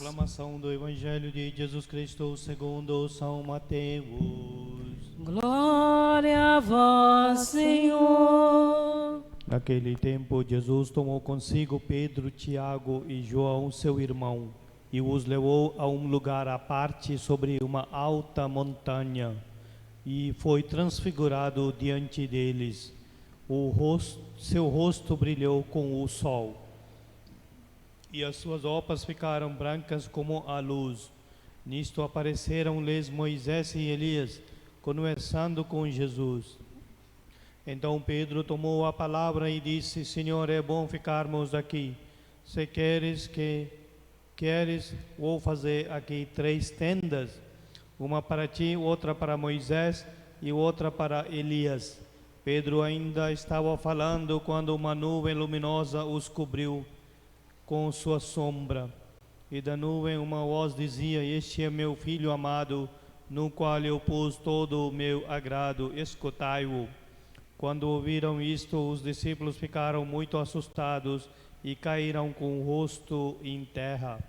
Proclamação do Evangelho de Jesus Cristo segundo São Mateus. Glória a vós, Senhor. Naquele tempo, Jesus tomou consigo Pedro, Tiago e João, seu irmão, e os levou a um lugar à parte sobre uma alta montanha, e foi transfigurado diante deles. Seu rosto brilhou com o sol, e as suas roupas ficaram brancas como a luz. Nisto apareceram-lhes Moisés e Elias, conversando com Jesus. Então Pedro tomou a palavra e disse: Senhor, é bom ficarmos aqui. Se queres, vou fazer aqui 3 tendas, uma para ti, outra para Moisés e outra para Elias. Pedro ainda estava falando quando uma nuvem luminosa os cobriu com sua sombra. E da nuvem uma voz dizia: Este é meu filho amado, no qual eu pus todo o meu agrado, escutai-o. Quando ouviram isto, os discípulos ficaram muito assustados e caíram com o rosto em terra.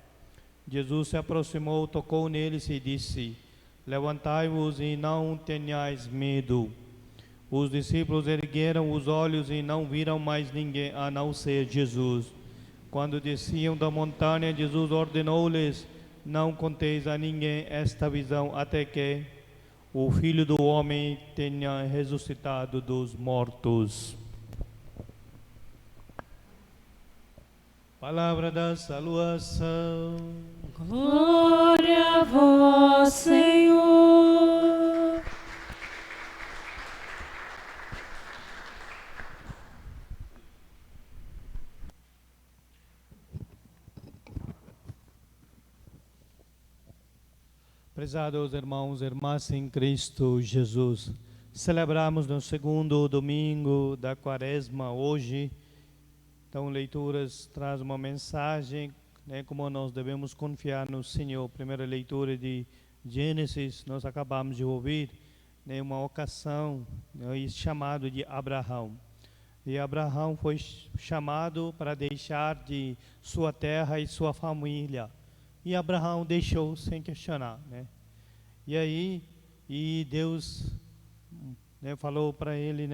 Jesus se aproximou, tocou neles e disse: Levantai-vos e não tenhais medo. Os discípulos ergueram os olhos e não viram mais ninguém a não ser Jesus. Quando desciam da montanha, Jesus ordenou-lhes: Não conteis a ninguém esta visão até que o Filho do Homem tenha ressuscitado dos mortos. Palavra da salvação. Glória a vós, Senhor. Prezados irmãos e irmãs em Cristo Jesus, celebramos no segundo domingo da Quaresma hoje. Então, leituras traz uma mensagem, como nós devemos confiar no Senhor. Primeira leitura de Gênesis, nós acabamos de ouvir, uma ocasião, chamado de Abraão. E Abraão foi chamado para deixar de sua terra e sua família. E Abraão deixou sem questionar, E aí, Deus, falou para ele,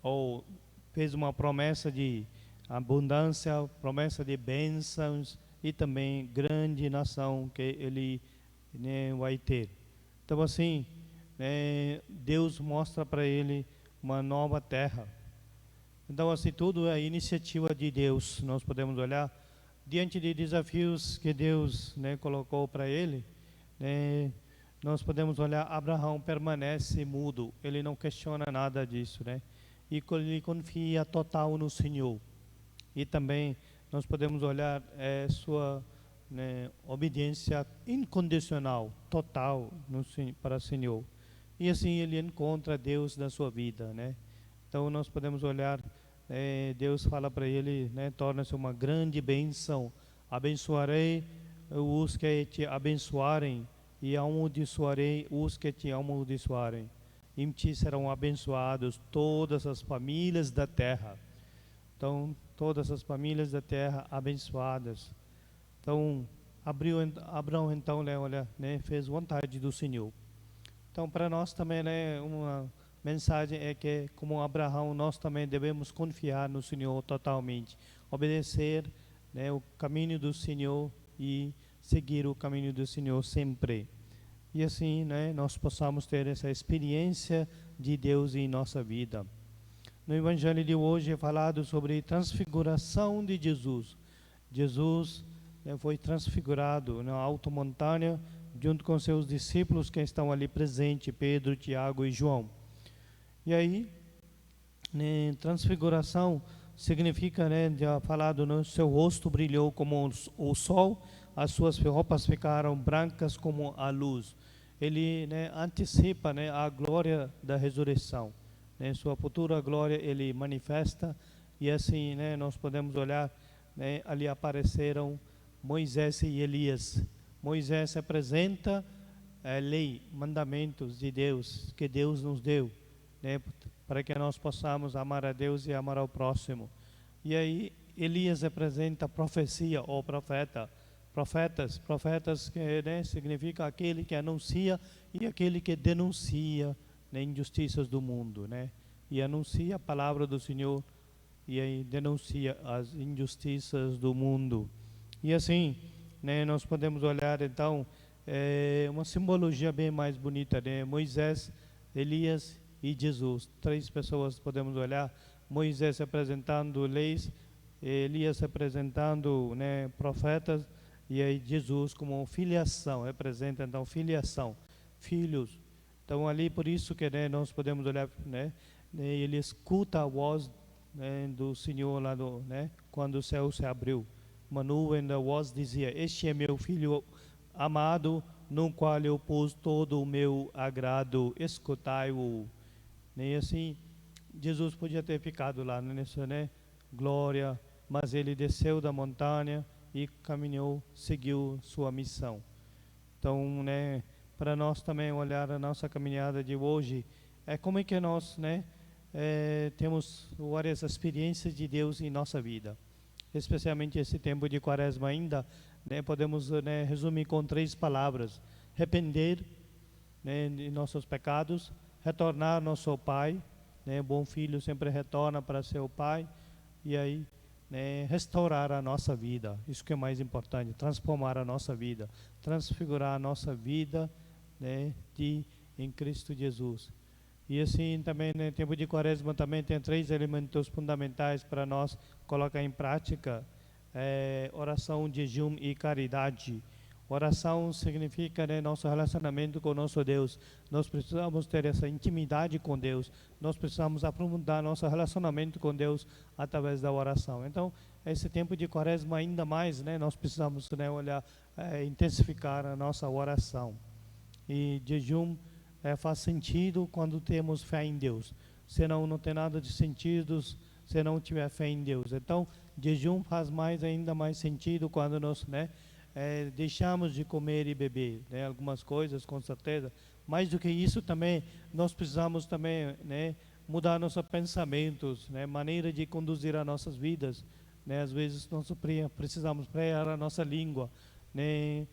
ou fez uma promessa de abundância, promessa de bênçãos e também grande nação que ele vai ter. Então assim, Deus mostra para ele uma nova terra. Então assim, tudo é iniciativa de Deus. Nós podemos olhar diante de desafios que Deus colocou para ele, nós podemos olhar, Abraão permanece mudo, ele não questiona nada disso, e ele confia total no Senhor. E também nós podemos olhar sua obediência incondicional, total para o Senhor. E assim ele encontra Deus na sua vida, Então nós podemos olhar, Deus fala para ele, torna-se uma grande bênção. Abençoarei os que te abençoarem e amaldiçoarei os que te amaldiçoarem. Em ti serão abençoados todas as famílias da terra. Então, todas as famílias da terra abençoadas. Então, Abraão então, fez vontade do Senhor. Então, para nós também, uma mensagem é que, como Abraão, nós também devemos confiar no Senhor totalmente, obedecer o caminho do Senhor e seguir o caminho do Senhor sempre. E assim, nós possamos ter essa experiência de Deus em nossa vida. No Evangelho de hoje é falado sobre transfiguração de Jesus. Jesus foi transfigurado na alta montanha, junto com seus discípulos que estão ali presentes, Pedro, Tiago e João. E aí, transfiguração significa, já falado, seu rosto brilhou como o sol, as suas roupas ficaram brancas como a luz. Ele antecipa a glória da ressurreição. Sua futura glória ele manifesta, e assim nós podemos olhar, ali apareceram Moisés e Elias. Moisés apresenta a lei, mandamentos de Deus, que Deus nos deu, para que nós possamos amar a Deus e amar ao próximo. E aí Elias apresenta a profecia, ou profeta, Profetas que, né, significa aquele que anuncia e aquele que denuncia, né, injustiças do mundo, né? E anuncia a palavra do Senhor e aí denuncia as injustiças do mundo. E assim, né, nós podemos olhar então uma simbologia bem mais bonita, né? Moisés, Elias e Jesus. Três pessoas podemos olhar. Moisés representando leis, Elias representando, né, profetas, e aí Jesus como filiação, representa então filiação, filhos. Então ali por isso que, né, nós podemos olhar, né, ele escuta a voz, né, do Senhor lá do, né, quando o céu se abriu. Uma nuvem da voz dizia: este é meu filho amado, no qual eu pus todo o meu agrado, escutai-o. E assim, Jesus podia ter ficado lá nessa, né, glória, mas ele desceu da montanha e caminhou, seguiu sua missão. Então, né, para nós também olhar a nossa caminhada de hoje, como é que nós, né, temos várias experiências de Deus em nossa vida, especialmente esse tempo de Quaresma ainda, né, podemos, né, resumir com três palavras: arrepender, né, de nossos pecados, retornar ao nosso Pai, né, bom filho sempre retorna para seu Pai, e aí, né, restaurar a nossa vida. Isso que é mais importante, transformar a nossa vida, transfigurar a nossa vida, né, em Cristo Jesus. E assim também, no tempo de Quaresma também tem três elementos fundamentais para nós colocar em prática: oração, jejum e caridade. Oração significa, né, nosso relacionamento com nosso Deus. Nós precisamos ter essa intimidade com Deus. Nós precisamos aprofundar nosso relacionamento com Deus através da oração. Então, esse tempo de Quaresma ainda mais, né, nós precisamos, né, olhar, intensificar a nossa oração. E jejum faz sentido quando temos fé em Deus. Senão não tem nada de sentido se não tiver fé em Deus. Então, jejum faz ainda mais sentido quando nós, né, deixamos de comer e beber, né, algumas coisas, com certeza. Mais do que isso também, nós precisamos também, né, mudar nossos pensamentos, né, maneira de conduzir as nossas vidas, né. Às vezes nós precisamos frear a nossa língua, né,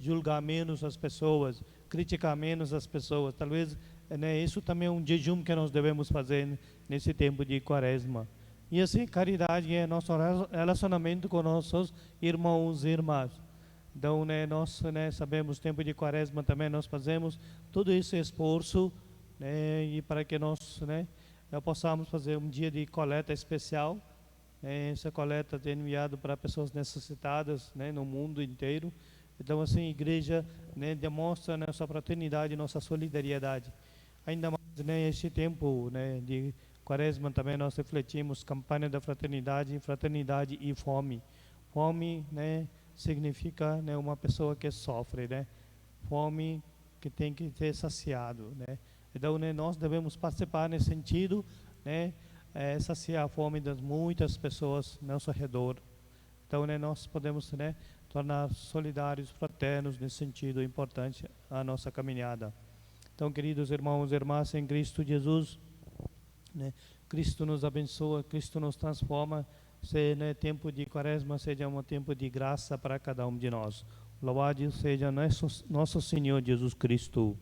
julgar menos as pessoas, criticar menos as pessoas. Talvez, né, isso também é um jejum que nós devemos fazer nesse tempo de Quaresma. E assim, caridade é nosso relacionamento com nossos irmãos e irmãs. Então, né, nós, né, sabemos, tempo de Quaresma também nós fazemos todo esse esforço, né, e para que nós, né, possamos fazer um dia de coleta especial. Essa coleta é enviada para pessoas necessitadas, né, no mundo inteiro. Então, assim, a igreja, né, demonstra nossa fraternidade, nossa solidariedade. Ainda mais, né, este tempo, né, de Quaresma também nós refletimos campanha da fraternidade, fraternidade e fome. Fome, né, significa, né, uma pessoa que sofre, né? Fome que tem que ser saciado, né? Então, né, nós devemos participar nesse sentido, né, saciar a fome das muitas pessoas ao nosso redor. Então, né, nós podemos, né, tornar solidários, fraternos, nesse sentido importante a nossa caminhada. Então, queridos irmãos e irmãs em Cristo Jesus, né, Cristo nos abençoa, Cristo nos transforma. Se, né, tempo de Quaresma seja um tempo de graça para cada um de nós. Louvado seja nosso Senhor Jesus Cristo.